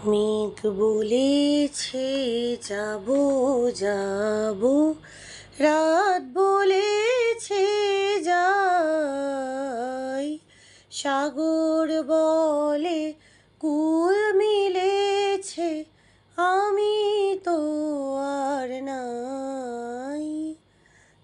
মেঘ বলেছে যাবো যাবো, রাত বলেছে যাই। সাগর বলে কুল মিলেছে, আমি তো আর নাই।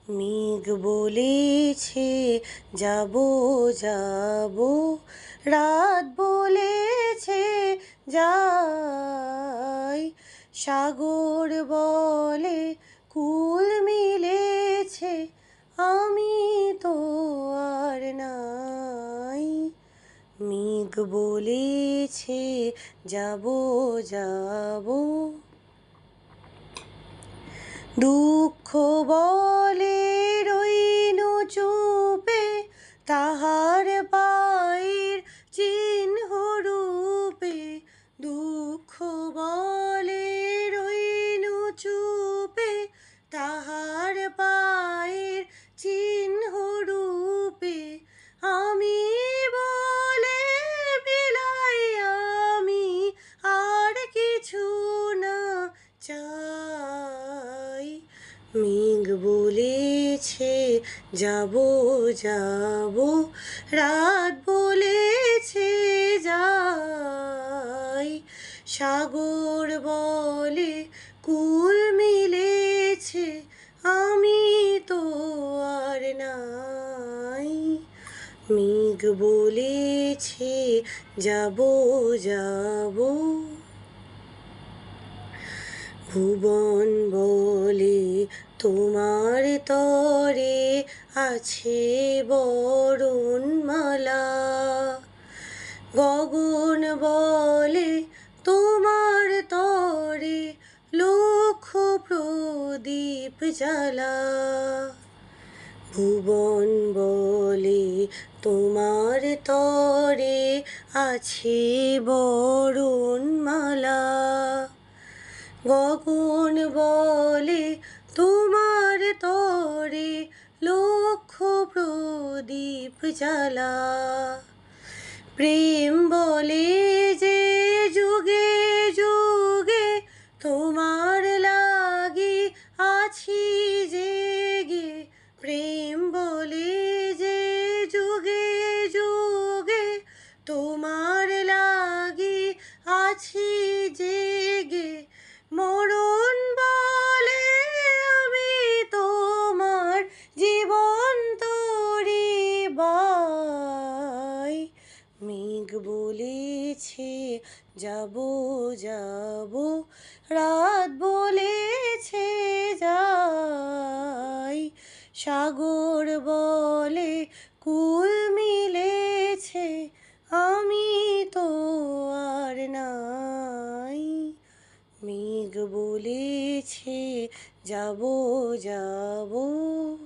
মেঘ বলেছে যাবো যাবো, রাত বলেছে যাই। সাগর বলে কুল মিলেছে, আমি তো আর নাই। মেঘ বলেছে যাবো যাবো। দুঃখ বলে রইনু চুপে, তাহার পায়ের চিহ্ন রূপে। দুঃখ বলে রইনু চুপে, তাহার পায়ের চিহ্ন রূপে। আমি বলে বিলাই, আমি আর কিছু না চাই। মেঘ বলেছে যাবো যাবো, রাত বলেছে যাই। সাগর বলে কুল মিলেছে, আমি তো আর নাই। মেঘ বলেছে যাবো যাবো। ভুবন বলে তোমার তরে আছে বরণমালা। গগন বলে তোমার তরে লক্ষ প্রদীপ জ্বালা। ভুবন বলে তোমার তরে আছে বরণমালা। গগন বলে তোমার তরে লক্ষ প্রদীপ জ্বালা। প্রেম বলে যে যুগে যুগে তোমার লাগি আছি জেগে। প্রেম বলে যে যুগে যুগে তোমার লাগি আছি জেগে। মরণ বলে আমি তোমার জীবন তরি বাই। মেঘ বলেছে যাবো যাবো, রাত বলেছে যাই। সাগর বলে কুল মিলেছে, আমি তো আর নাই। মেঘ বলেছে যাবো যাবো।